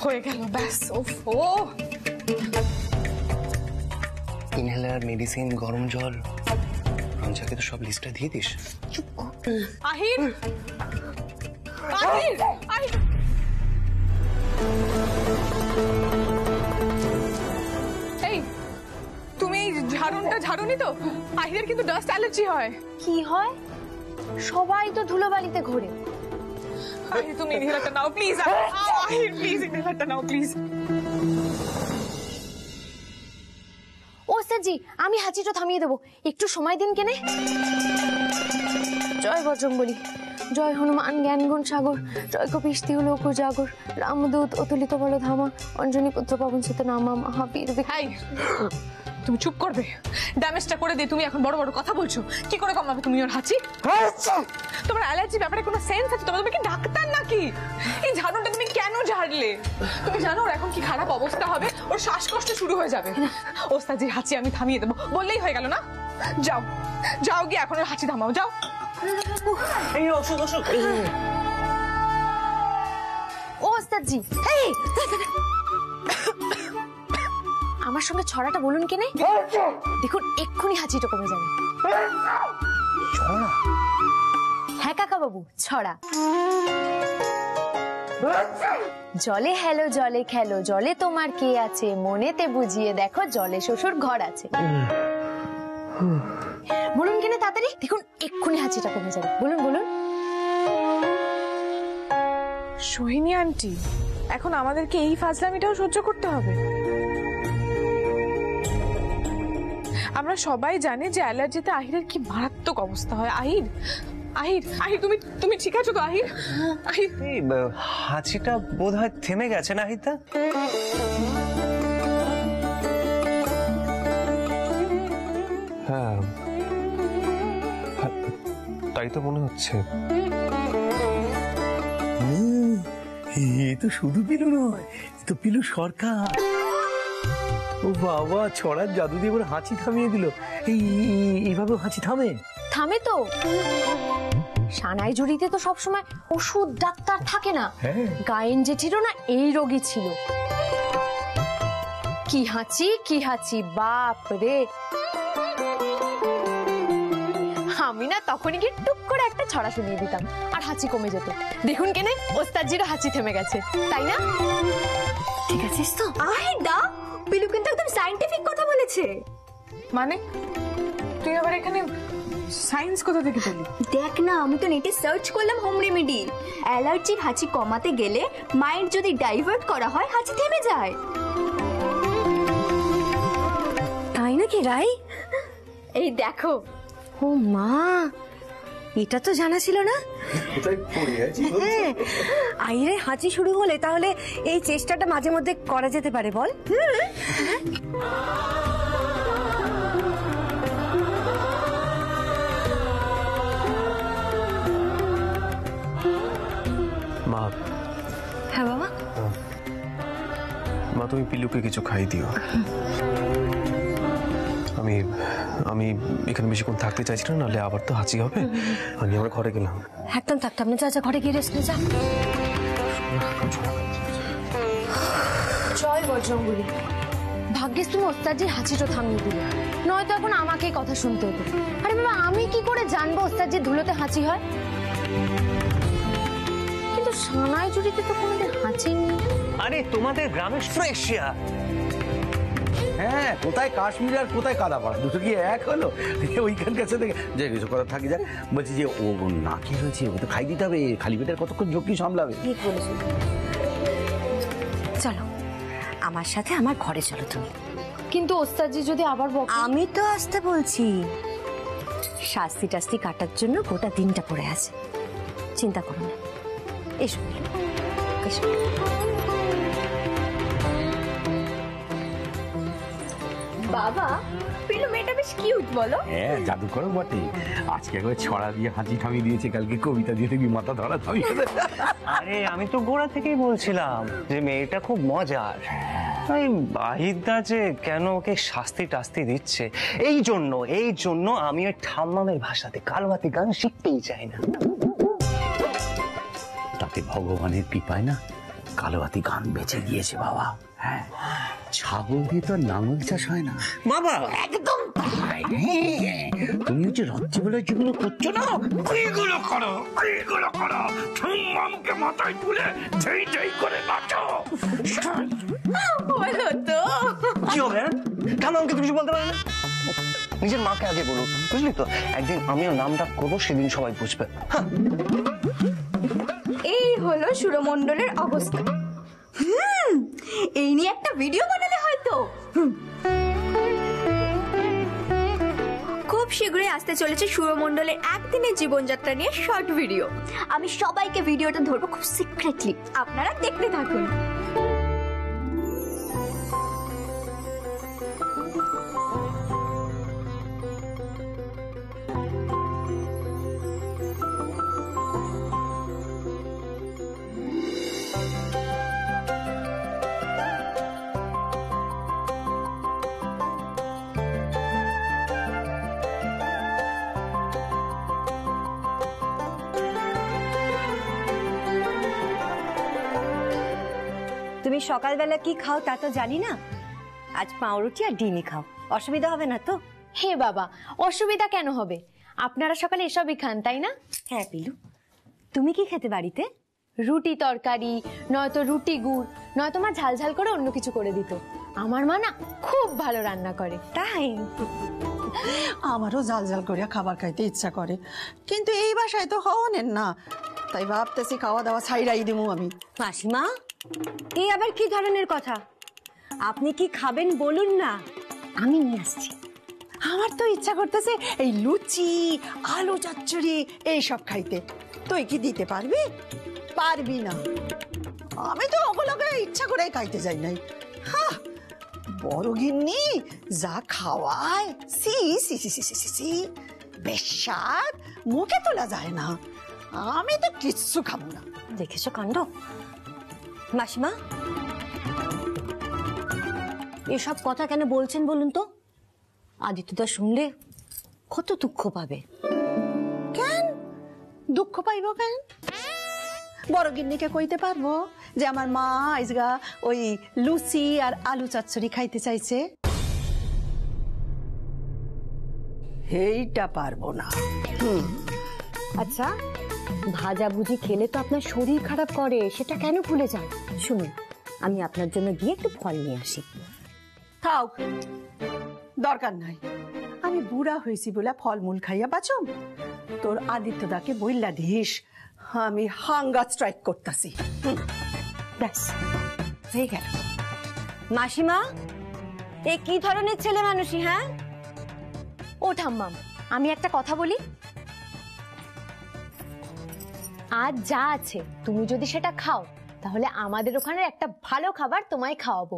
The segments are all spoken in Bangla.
হয়ে গেল ব্যাস। ওফো, ইনহেলার, মেডিসিন, গরম জল, রঞ্জাকে তো সব লিস্টটা দিয়ে দিস। চুপ কর। আহির, আহির, আহির। এই তুমি ঝাড়ুনটা ঝাড়ুনি তো? আহিরের কিন্তু ডাস্ট অ্যালার্জি হয়। কি হয়? সবাই তো ধুলোবালিতে ঘোরে। আহির তুমি ইনহেলারটা নাও প্লিজ। আহির প্লিজ ইনহেলারটা নাও প্লিজ। ওস্তাদজি আমি হাঁচিটা থামিয়ে দেবো, একটু সময় দিন কেনে। জয় বজরংবলী, জয় হনুমান জ্ঞান গুণ সাগর, জয় কপিস্তি হল জাগর, রামদূত অতুলিত বল ধামা, অঞ্জনী পুত্র পবন সুত নামা মহাবীর। হাই, তুমি চুপ করবে? ড্যামেজটা করে দিয়ে তুমি এখন বড় বড় কথা বলছো। কি করে কমাবে তুমি ওর হাঁচি? তোমার অ্যালার্জি ব্যাপারে কোনো সেন্স আছে? তুমি কি ডাক্তার নাকি? এই ঝাড়ুটা তুমি কেন ঝাড়লে? তুমি জানো ওর এখন কি খারাপ অবস্থা হবে? ওর শ্বাসকষ্ট শুরু হয়ে যাবে। ওস্তাদজির হাঁচি আমি থামিয়ে দেবো বললেই হয়ে গেল না? যাও যাও গিয়ে এখন ওর হাঁচি থামাও, যাও। এই ওষুধ ওষুধ। ও ওস্তাদজি, এই আমার সঙ্গে ছড়াটা বলুন কেনে, দেখুন এক্ষুনি হাঁচিটা কমে যাবে। ছড়া? হ্যাঁ কাকা বাবু, ছড়া। জলে হেলো জলে খেলো, জলে তোমার কে আছে, মনেতে বুঝিয়ে দেখো জলে শ্বশুর ঘর আছে। বলুন কেনে তাড়াতাড়ি, দেখুন এক্ষুনি হাঁচিটা কমে যাবে। বলুন বলুন। সোহিনী আন্টি, এখন আমাদেরকে এই ফাজলামিটাও সহ্য করতে হবে? আমরা সবাই জানি যে অ্যালার্জিতে আহিরের কি মারাত্মক অবস্থা হয়। আহির, আহির, আহির তুমি তুমি ঠিক আছো তো? আহির, আহির হাঁচিটা বোধহয় থেমে গেছে না আহিরদা? হ্যাঁ তাই তো মনে হচ্ছে। এ তো শুধু পিলু নয়, এ তো পিলু সরকার। ও বাবা, ছড়ার জাদু দিয়ে বলে হাঁচি থামিয়ে দিল। এইভাবে হাঁচি থামে? থামে তো। সানাই জুড়িতে তো সবসময় ওষুধ ডাক্তার থাকে না। গায়েন জেঠিরও না এই রোগী ছিল। কি হাঁচি কি হাঁচি, বাপ রে। আমি না তখনই গিয়ে টুক করে একটা ছড়া শুনিয়ে দিতাম আর হাঁচি কমে যেত। দেখুন কেনে ওস্তাদজিরও হাঁচি থেমে গেছে, তাই না? ঠিক আছিস তো? আহিরদা, পিলু কিন্তু একদম সায়েন্টিফিক কথা বলেছে। মানে তুই আবার এখানে সায়েন্স কোথা থেকে পেলি? দেখ না, আমি তো নেটে সার্চ করলাম হোম রেমেডি। অ্যালার্জির হাঁচি কমাতে গেলে মাইন্ড যদি ডাইভার্ট করা হয় হাঁচি থেমে যায়। তাই নাকি রাই? এই দেখো। ও মা, এটা তো জানা ছিল না। আইরে হাঁচি শুরু হলে তাহলে এই চেষ্টাটা মাঝে মধ্যে করা যেতে পারে, বল? মা। হ্যাঁ বাবা। মা তুমি পিলুকে কিছু খাই দিও। আমি আমি এখানে বেশিক্ষণ থাকতে চাইছি না, নাহলে আবার তো হাঁচি হবে। আমি আমার ঘরে গেলাম। একদম থাকতাম না, যা ঘরে গিয়ে রেস্ট নে, যা। জয় বজরংবলী, ভাগ্যিস তুমি ওস্তাদজির হাঁচিটা থামিয়ে দিলে, নয়তো এখন আমাকেই কথা শুনতে হতো। আরে বাবা, আমি কি করে জানবো ওস্তাদজির ধুলোতে হাঁচি হয়? কিন্তু সানাই জুড়িতে তো কোনোদিন হাঁচি নেই। আরে তোমাদের গ্রামের ফ্রেশ এয়ার। হ্যাঁ, কোথায় কাশ্মীর আর কোথায় কাদাপাড়া, দুটো কি এক হলো? ওইখানকার সাথে যে কিছু করার থাকি যাক। বলছি যে ও না কি হয়েছে, ও তো খাই দিতে হবে। খালি পেটের কতক্ষণ ঝক্কি সামলাবে? ঠিক বলেছো। চলো আমার সাথে আমার ঘরে চলো তুমি। কিন্তু ওস্তাদজি যদি আবার বকে? আমি তো আসতে বলছি। শাস্তি টাস্তি কাটার জন্য গোটা দিনটা পড়ে আছে, চিন্তা করো না। এসো এসো। বাবা, পিলু মেয়েটা বেশ কিউট, বলো? হ্যাঁ, জাদুকরও বটে। আজকে একবার ছড়া দিয়ে হাঁচি থামিয়ে দিয়েছে, কালকে কবিতা দিয়ে দেখবি মাথা ধরা থামিয়ে দেবে। আরে আমি তো গোড়া থেকেই বলছিলাম যে মেয়েটা খুব মজার। আহিরদা যে কেন ওকে শাস্তি টাস্তি দিচ্ছে, এই জন্য আমি ওই ঠাম্মামের ভাষাতে কালবাতি গান শিখতেই চাই না। তাতে ভগবানের কৃপায় না কালোয়াতি গান বেঁচে গিয়েছে বাবা। হ্যাঁ, ছাগল দিয়ে তো আর লাঙল চাষ হয় না বাবা। একদম তাই। হ্যাঁ, তুমি হচ্ছে রাত্রি বেলায় যেগুলো করছো না ওইগুলো করো, ওইগুলো করো। ঠুমকে মাথায় তুলে ঝেই ঝেই করে নাচো। বলো তো কি হবে? কেন আমাকে কিছু বলতে পারে না? নিজের মাকে আগে বলুক, বুঝলি তো? একদিন আমিও নামটা করবো, সেদিন সবাই বুঝবে। এই হলো সুরমণ্ডলের অবস্থা। এই নিয়ে একটা ভিডিও বানালে হয়তো। খুব শীঘ্রই আসতে চলেছে সুরমণ্ডলের একদিনের জীবনযাত্রা নিয়ে শর্ট ভিডিও। আমি সবাইকে ভিডিওটা ধরবো খুব সিক্রেটলি, আপনারা দেখতে থাকুন। তুমি সকালবেলা কি খাও তা তো জানি না, আজ পাউরুটি আর ডিমই খাও, অসুবিধা হবে না তো? হে বাবা, অসুবিধা কেন হবে? আপনারা সকালে এসবই খান, তাই না? হ্যাঁ পিলু, তুমি কি খেতে বাড়িতে? রুটি তরকারি, নয়তো রুটি গুড়, নয়তো মা ঝাল ঝাল করে অন্য কিছু করে দিত। আমার মা না খুব ভালো রান্না করে। তাই? আমারও জাল জাল করে খাবার খাইতে ইচ্ছা করে, কিন্তু এই বাসায় তো হওয়ানের না, তাই ভাবতেছি খাওয়া দাওয়া ছাইড়াই দিব আমি। মাসিমা, এই আবার কি ধরনের কথা? আপনি কি খাবেন বলুন না, আমি নিয়ে আসছি। আমার তো ইচ্ছা করতেছে এই লুচি আলু চচ্চড়ি এইসব খাইতে, তুই কি দিতে পারবি? পারবি না। আমি তো ওগুলোকে ইচ্ছা করেই খাইতে যাই নাই। হ্যাঁ, বড় গিন্নি যা খাওয়ায়, সি সি সি সি সি সি সি, বেশ স্বাদ, মুখে তোলা যায় না। আমি তো কিচ্ছু খাবো না। দেখেছো কাণ্ড? মাসিমা, এসব কথা কেন বলছেন বলুন তো? আদিত্যদা শুনলে কত দুঃখ পাবে। কেন দুঃখ পাইব কেন? বড় গিন্নিকে কইতে পারবো যে আমার মা আজগা ওই লুচি আর আলু চচ্চড়ি খাইতে চাইছে? এইটা পারবো না। আচ্ছা, ভাজাভুজি খেলে তো আপনার শরীর খারাপ করে, সেটা কেন ভুলে যান? শুনুন, আমি আপনার জন্য গিয়ে একটু ফল নিয়ে আসি। থাও, দরকার নাই। আমি বুড়া হয়েছি বলে ফলমূল খাইয়া বাঁচুম? তোর আদিত্যদাকে বইলা দিস আমি হাঙ্গা স্ট্রাইক করতেছি। ব্যাস হয়ে গেল। মাসিমা, এ কি ধরনের ছেলে মানুষই? হ্যাঁ, ও ঠাম্মাম, আমি একটা কথা বলি। আজ যা আছে তুমি যদি সেটা খাও, তাহলে আমাদের ওখানে একটা ভালো খাবার তোমায় খাওয়াবো।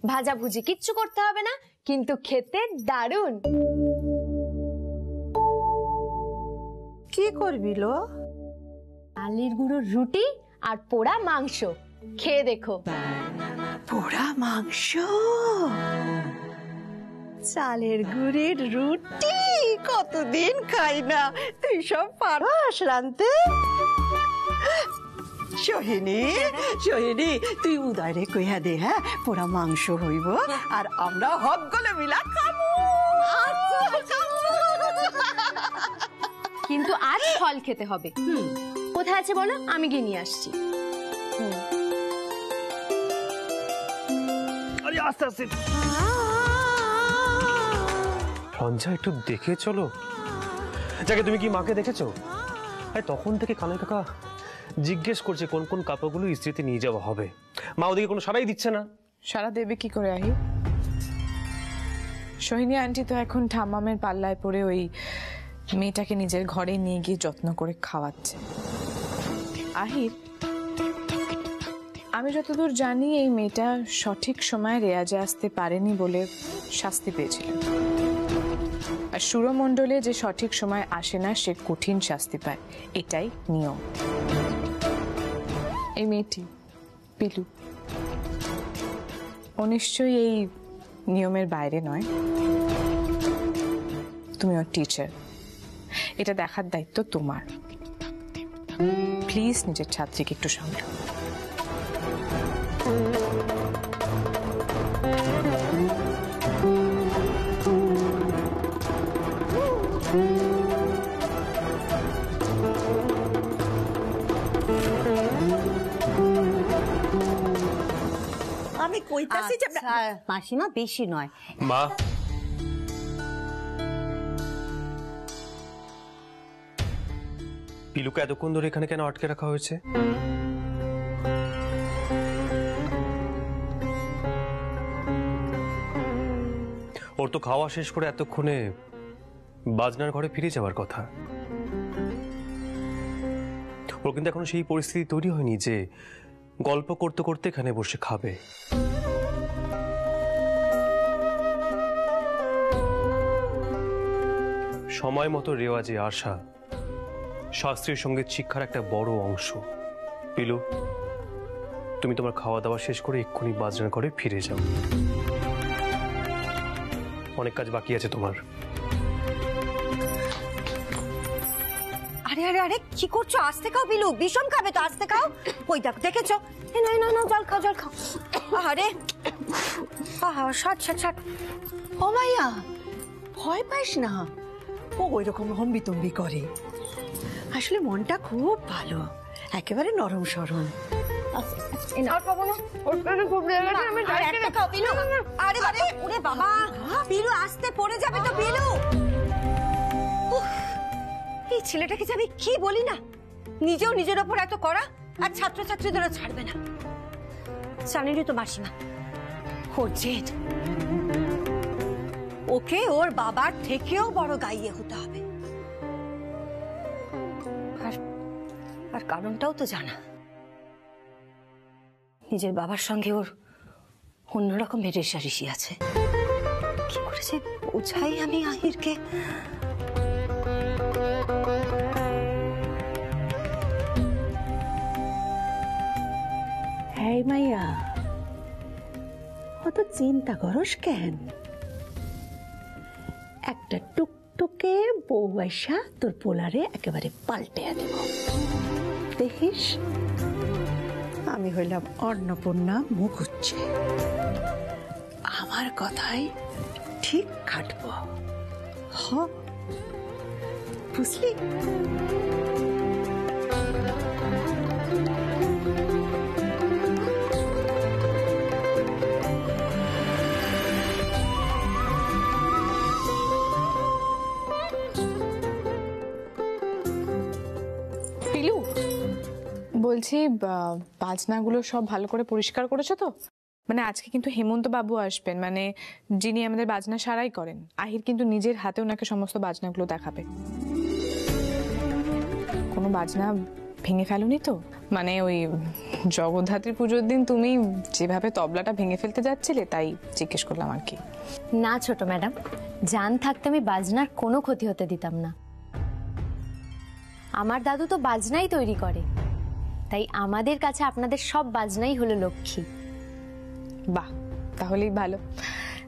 ভাজাভুজি কিচ্ছু করতে হবে না, কিন্তু খেতে দারুণ। কি করবি লো? আলির গুঁড়োর রুটি আর পোড়া মাংস, খেয়ে দেখো। পোড়া মাংস, চালের গুড়ের রুটি, কতদিন খাই না। তুই সব পারস রানতে? সোহিনী, সোহিনী, তুই উদয়রে কইয়া দে, হ্যাঁ, পোড়া মাংস হইব আর আমরা হক গলে মিলা খাবো। কিন্তু আজ ফল খেতে হবে। কোথায় আছে বলো, আমি গিয়ে নিয়ে আসছি। আরে আস্তে আস্তে। রঞ্জা, একটু দেখে চলো। যাকে তুমি কি মাকে দেখেছো? আরে তখন থেকে কানাই কাকা জিজ্ঞেস করছে কোন কোন কাপড়গুলো ইস্ত্রিতে নিয়ে যাওয়া হবে। মা ওদিকে কোনো সারাই দিচ্ছে না। সারা দেবে কি করে আহি? সোহিনী আন্টি তো এখন ঠাম্মামের পাল্লায় পড়ে ওই মেয়েটাকে নিজের ঘরে নিয়ে গিয়ে যত্ন করে খাওয়াচ্ছে। আহির, আমি যতদূর জানি এই মেয়েটা সঠিক সময়ে রেয়াজে আসতে পারেনি বলে শাস্তি পেয়েছিল, আর সুরমণ্ডলে যে সঠিক সময় আসে না সে কঠিন শাস্তি পায়, এটাই নিয়ম। এই মেয়েটি পিলু, ও নিশ্চয়ই এই নিয়মের বাইরে নয়। তুমি ওর টিচার, এটা দেখার দায়িত্ব তোমার। প্লিজ নিজের ছাত্রীকে একটু সামলাও। আমি কইতাছি যে আচ্ছা, মাসিমা বেশি নয়। মা, পিলুকে এতক্ষণ ধরে এখানে কেন আটকে রাখা হয়েছে? ওর তো খাওয়া শেষ করে এতক্ষণে বাজনার ঘরে ফিরে যাওয়ার কথা। ওর কিন্তু এখনো সেই পরিস্থিতি তৈরি হয়নি যে গল্প করতে করতে এখানে বসে খাবে। সময় মতো রেওয়াজে আসা শাস্ত্রীয় সঙ্গীত শিক্ষার একটা বড় অংশ। পিলু, তুমি তোমার খাওয়া দাওয়া শেষ করে এক্ষুনি বাজনার ঘরে ফিরে যাও, অনেক কাজ বাকি আছে তোমার। আরে আরে আরে কি করছো? আস্তে খাও বিলু, বিষম খাবে তো, আস্তে খাও। ওই দেখো, দেখেছো? না না না, জল খাও, জল খাও। আরে ষাট ষাট ষাট। ও মাইয়া, ভয় পাইস না, ও ওই রকম হম্বিতম্বি করে। আসলে মনটা খুব ভালো, একেবারে নরম সরম। আরে বারে, ওরে বাবা, বিলু আস্তে পড়ে যাবে তো বিলু। এই ছেলেটাকে যাবে কি বলি না, নিজেও নিজের ওপর এত করা, আর ছাত্রছাত্রীদেরও ছাড়বে না। জানেনই তো মাসিমা, ওর জেদ, ওকে ওর বাবার থেকেও বড় গাইয়ে হতে হবে। আর কারণটাও তো জানা, নিজের বাবার সঙ্গে ওর অন্যরকম রেষারেষি আছে। কি করেছে বোঝাই আমি আহিরকে। হ্যাঁ মাইয়া, অত চিন্তা করস কেন? একটা টুকটুকে বউ আইসা তোর পোলারে একেবারে পাল্টে দেব, দেখিস। আমি হইলাম অন্নপূর্ণা মুখুজ্জে, আমার কথাই ঠিক খাটব। হ, বুঝলি? পিলু, বলছি বাজনাগুলো সব ভালো করে পরিষ্কার করেছো তো? মানে আজকে কিন্তু হেমন্ত বাবু আসবেন, মানে যিনি আমাদের বাজনা সারাই করেন। আহির কিন্তু নিজের হাতে ওনাকে সমস্ত বাজনাগুলো দেখাবে। কোনো বাজনা ভেঙে ফেলোনি তো? মানে ওই জগদ্ধাত্রী পুজোর দিন তুমি যেভাবে তবলাটা ভেঙে ফেলতে যাচ্ছিলে, তাই জিজ্ঞেস করলাম আর কি। না ছোট ম্যাডাম, জান থাকতে আমি বাজনার কোনো ক্ষতি হতে দিতাম না। আমার দাদু তো বাজনাই তৈরি করে, তাই আমাদের কাছে আপনাদের সব বাজনাই হলো লক্ষ্মী। বাহ, তাহলেই ভালো।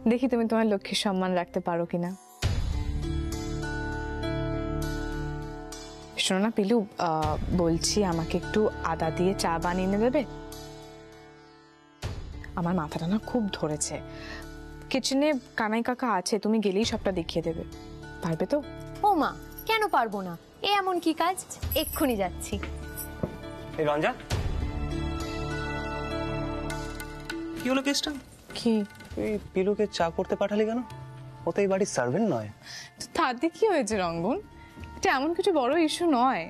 দেখি তুমি তোমার লক্ষ্মীর সম্মান রাখতে পারো কিনা। শোনো না পিলু, বলছি আমাকে একটু আদা দিয়ে চা বানিয়ে এনে দেবে? আমার মাথাটা না খুব ধরেছে। কিচেনে কানাই কাকা আছে, তুমি গেলেই সবটা দেখিয়ে দেবে, পারবে তো? ও মা, কেন পারবো না, এ এমন কি কাজ, এক্ষুনি যাচ্ছি। এই রঞ্জা, কি হলো কেসটা? কি তুই পিলুকে চা করতে পাঠালি কেন? ও তো এই বাড়ির সার্ভেন্ট নয়। তাতে কি হয়েছে রঙ্গন? এটা এমন কিছু বড় ইস্যু নয়।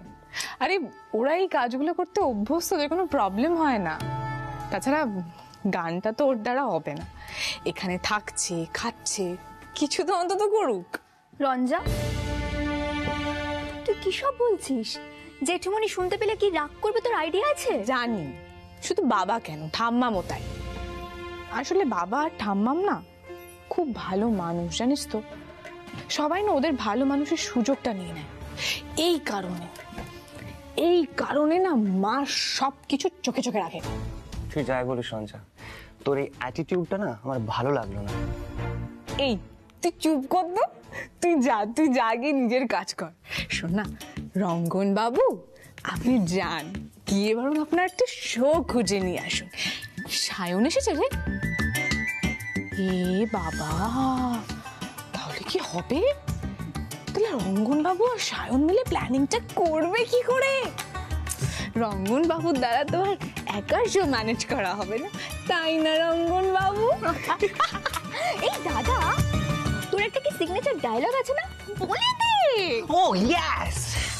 আরে ওরা এই কাজগুলো করতে অভ্যস্ত, ওদের কোনো প্রবলেম হয় না। তাছাড়া গানটা তো ওর দ্বারা হবে না, এখানে থাকছে খাচ্ছে, কিছু তো অন্তত করুক। রঞ্জা, তুই কি সব বলছিস? জেঠুমনি শুনতে পেলে কি রাগ করবে, তোর আইডিয়া আছে? জানি, শুধু বাবা কেন, ঠাম্মামও তাই। আসলে বাবা আর ঠাম্মাম না খুব ভালো মানুষ, জানিস তো। সবাই না ওদের ভালো মানুষের সুযোগটা নিয়ে নেয়। এই কারণে না মা সবকিছু চোখে চোখে রাখে। তুই যাই বলিস রঞ্জা, তোর এই অ্যাটিটিউডটা না আমার ভালো লাগলো না। এই তুই চুপ কর তো, তুই যা গিয়ে নিজের কাজ কর। শোন না, রঙ্গন বাবু আপনি যান, গিয়ে বরং আপনার একটা শো খুঁজে নিয়ে আসুন। সায়ন এসেছে রে? এ বাবা, তাহলে কি হবে? তাহলে রঙ্গন বাবু আর সায়ন মিলে প্ল্যানিংটা করবে কি করে? রঙ্গন বাবুর দ্বারা তো আর একা শো ম্যানেজ করা হবে না, তাই না রঙ্গন বাবু? এই দাদা, তোর একটা কি সিগনেচার ডায়লগ আছে না, বলে দে। ও ইয়েস,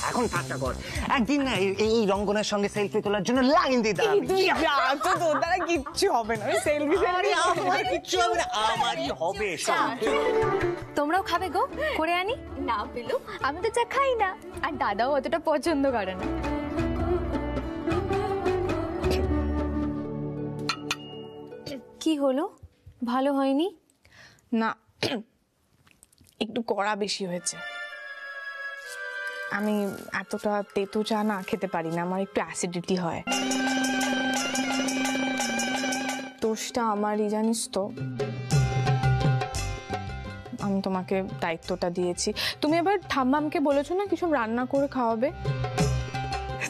এখন ঠাট্টা কর। একদিন না এই রঙ্গনের সঙ্গে সেলফি তোলার জন্য লাইন দিতে হবে। তুই যা তো, তোর দ্বারা কিচ্ছু হবে না। সেলফি আমার কিচ্ছু হবে না, আমারই হবে সব। তোমরাও খাবে গো? করে আনি? না পেলো, আমি তো চা খাই না, আর দাদাও অতটা পছন্দ করে না। কি হলো, ভালো হয়নি? না, একটু কড়া বেশি হয়েছে। আমি এতটা তেতো চা না খেতে পারি না, আমার একটু অ্যাসিডিটি হয়। দোষটা আমারই, জানিস তো। আমি তোমাকে দায়িত্বটা দিয়েছি। তুমি এবার ঠাম্মামকে বলেছো না কিছু রান্না করে খাওয়াবে।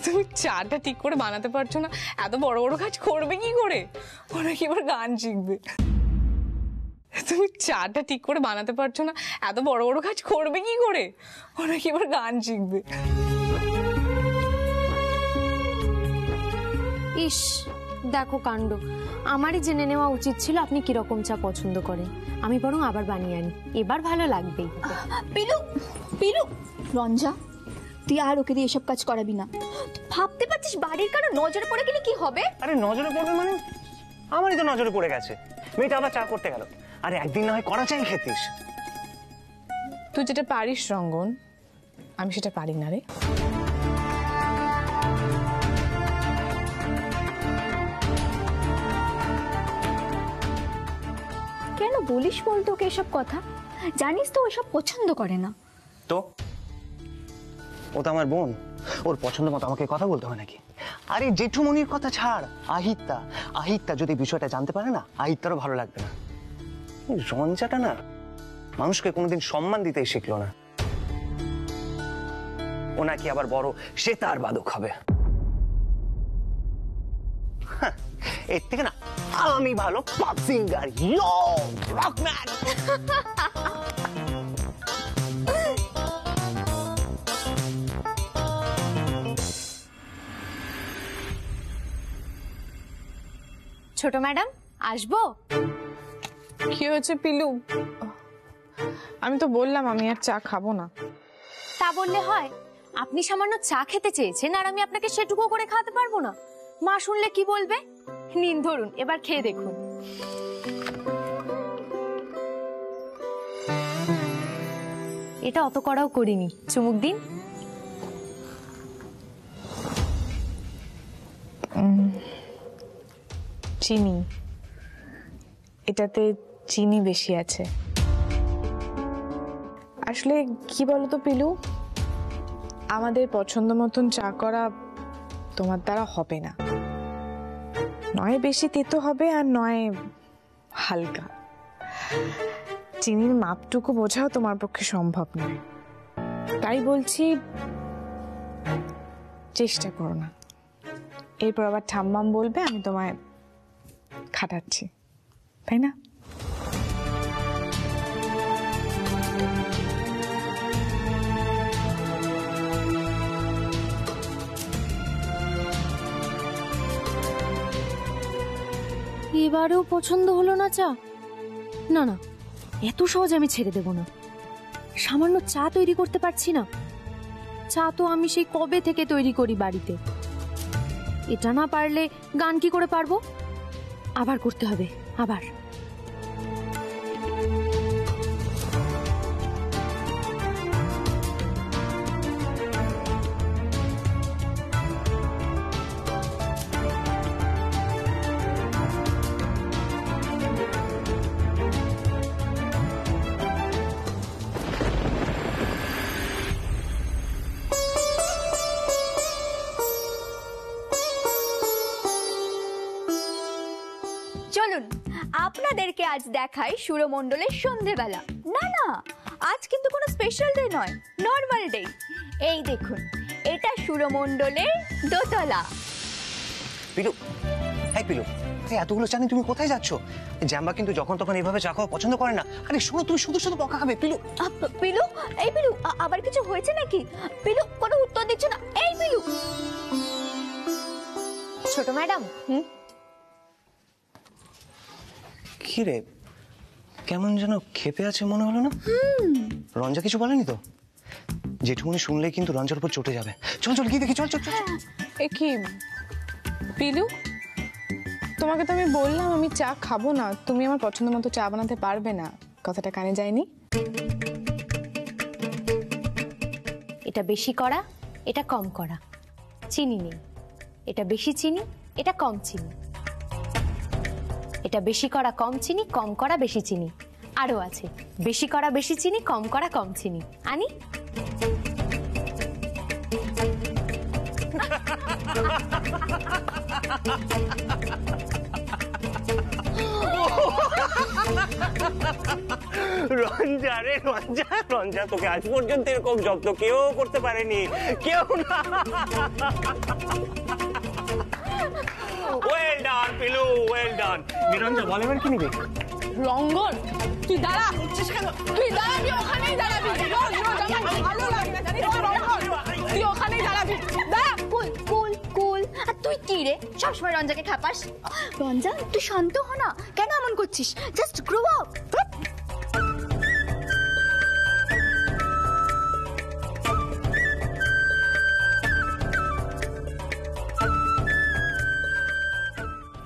তুমি চাটা ঠিক করে বানাতে পারছো না, এত বড় বড় কাজ করবে কি করে? ওরা কি এবার গান শিখবে? তুমি চাটা ঠিক করে বানাতে পারছো না, এত বড় বড় কাজ করবে কি করে? ওরা কি এবার গান শিখবে? ইস, দেখো কাণ্ড। আমারই জেনে নেওয়া উচিত ছিল আপনি কিরকম চা পছন্দ করেন। আমি বরং আবার বানিয়ে আনি, এবার ভালো লাগবেই। পিলু, পিলু, রঞ্জা, তুই আর ওকে দিয়ে এসব কাজ করাবি না। ভাবতে পারছিস বাড়ির কারো নজরে পড়ে গেলে কি হবে? আরে নজরে পড়বে মানে? আমারই তো নজরে পড়ে গেছে। মেয়েটা আবার চা করতে গেল। আরে একদিন না হয় কড়া চাই খেতিস। তুই যেটা পারিস রঙ্গন, আমি সেটা পারি না রে। কেন বলিস বলতো ওকে এসব কথা? জানিস তো ওসব পছন্দ করে না। তো ও তো আমার বোন, ওর পছন্দ মতো আমাকে কথা বলতে হয় নাকি? আরে জেঠুমনির কথা ছাড়, আহিত্যা আহিত্যা যদি বিষয়টা জানতে পারে না, আহিত্যারও ভালো লাগবে না। রঞ্জাটা না মানুষকে কোনোদিন সম্মান দিতেই শিখলো না। ও নাকি আবার বড় সে তার বাদক হবে। এর থেকে না আমি ভালো পপ সিঙ্গার, রকম্যান। ছোট ম্যাডাম, আসবো? কি হয়েছে পিলু? আমি তো বললাম আমি আর চা খাবো না। তা বললে হয়? আপনি সামান্য চা খেতে চেয়েছেন আর আমি আপনাকে সেটুকু করে খাওয়াতে পারবো না? মা শুনলে কি বলবে? নিন ধরুন, এবার খেয়ে দেখুন। এটা অত কড়াও করিনি, চুমুক দিন। চিনি, এটাতে চিনি বেশি আছে। আসলে কি বলতো পিলু, আমাদের পছন্দ মতন চা করা তোমার দ্বারা হবে না। নয় বেশি তেতো হবে আর নয় হালকা। চিনির মাপটুকু বোঝাও তোমার পক্ষে সম্ভব নয়। তাই বলছি চেষ্টা করো না। এরপর আবার ঠাম্মাম বলবে আমি তোমায় খাটাচ্ছি, তাই না? এবারেও পছন্দ হলো না চা? না না, এত সহজ আমি ছেড়ে দেব না। সামান্য চা তৈরি করতে পারছি না? চা তো আমি সেই কবে থেকে তৈরি করি বাড়িতে। এটা না পারলে গান কি করে পারবো? আবার করতে হবে, আবার। চলুন আপনাদেরকে আজ দেখাই সুরমণ্ডলের সন্ধেবেলা। না না, আজ কিন্তু কোনো স্পেশাল ডে নয়, নর্মাল ডে। এই দেখুন, এটা সুরমণ্ডলের দোতলা। পিলু, হ্যাঁ পিলু, এই এতগুলো চা নিয়ে তুমি কোথায় যাচ্ছ? জ্যাম্বা কিন্তু যখন তখন এইভাবে চা খাওয়া পছন্দ করে না। আরে শোনো, তুমি শুধু শুধু বকা খাবে। পিলু, পিলু, এই পিলু, আবার কিছু হয়েছে নাকি? পিলু কোনো উত্তর দিচ্ছ না। এই পিলু। ছোট ম্যাডাম, কি রে, কেমন যেন ক্ষেপে আছে মনে হলো না? রঞ্জা কিছু বলেনি তো? জেঠুমনি শুনলেই কিন্তু রঞ্জার উপর চটে যাবে। চল চল গিয়ে দেখি, চল চল চল। এ কি পিলু, তোমাকে তো আমি বললাম আমি চা খাবো না, তুমি আমার পছন্দ মতো চা বানাতে পারবে না, কথাটা কানে যায়নি? এটা বেশি করা, এটা কম করা, চিনি নেই। এটা বেশি চিনি, এটা কম চিনি। এটা বেশি করা কম চিনি, কম করা বেশি চিনি। আরো আছে বেশি করা বেশি চিনি, কম করা কম চিনি। আনি? রঞ্জা রে রঞ্জা, রঞ্জা তোকে আজ পর্যন্ত এরকম জব্দ কেউ করতে পারেনি, কেউ না। Well done পিলু, well done. Ranja বল এবার কি নিবে? রঙ্গন, তুই দাঁড়া। তুই দাঁড়াবি, ওখানেই দাঁড়াবি। রোজ রোজ আমার ভালো লাগে না, জানিস তো রঙ্গন? তুই ওখানেই দাঁড়াবি, দাঁড়া। কুল কুল কুল। আর তুই কি রে, সবসময় রঞ্জাকে খাপাস? রঞ্জা তুই শান্ত হ না, কেন এমন করছিস? Just grow up.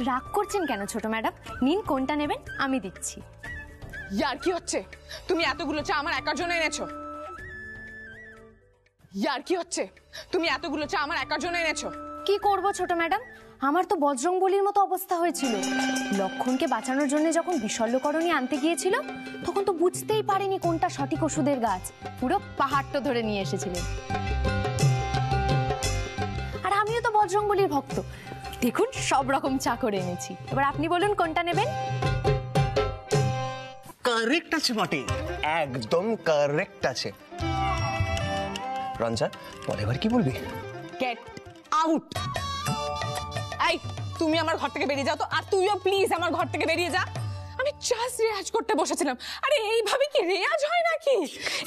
রাগ করছেন কেন ছোট ম্যাডাম? নিন, কোনটা নেবেন আমি দিচ্ছি। ইয়ার কি হচ্ছে? তুমি এতগুলো চা আমার একার জন্য এনেছো? ইয়ার কি হচ্ছে? তুমি এতগুলো চা আমার একার জন্য এনেছো? কি করব ছোট ম্যাডাম, আমার তো বজরংবলীর মতো অবস্থা হয়েছিল। লক্ষণকে বাঁচানোর জন্য যখন বিশল্যকরণী আনতে গিয়েছিল, তখন তো বুঝতেই পারিনি কোনটা সঠিক ওষুধের গাছ। পুরো পাহাড়টা ধরে নিয়ে এসেছিলেন। আর আমিও তো বজরংবলীর ভক্ত। দেখুন সব রকম চা করে এনেছি। এবার আপনি বলুন কোনটা নেবেন। কারেক্ট আছে বটে, একদম কারেক্ট আছে। রঞ্জা বল এবার কি বলবি? Get out. এই তুমি আমার ঘর থেকে বেরিয়ে যাও তো। আর তুইও প্লিজ আমার ঘর থেকে বেরিয়ে যা। আমি জাস্ট রেয়াজ করতে বসেছিলাম। আরে এইভাবে কি রেয়াজ হয় নাকি?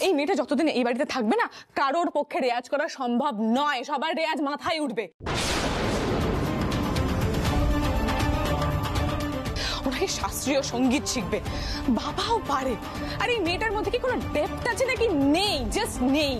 এই মেয়েটা যতদিন এই বাড়িতে থাকবে না, কারোর পক্ষে রেয়াজ করা সম্ভব নয়। সবার রেয়াজ মাথায় উঠবে। ওনাকে শাস্ত্রীয় সঙ্গীত শিখবে, বাবাও পারে। আর এই মেয়েটার মধ্যে কি কোনো ডেপথ আছে নাকি? নেই, জাস্ট নেই।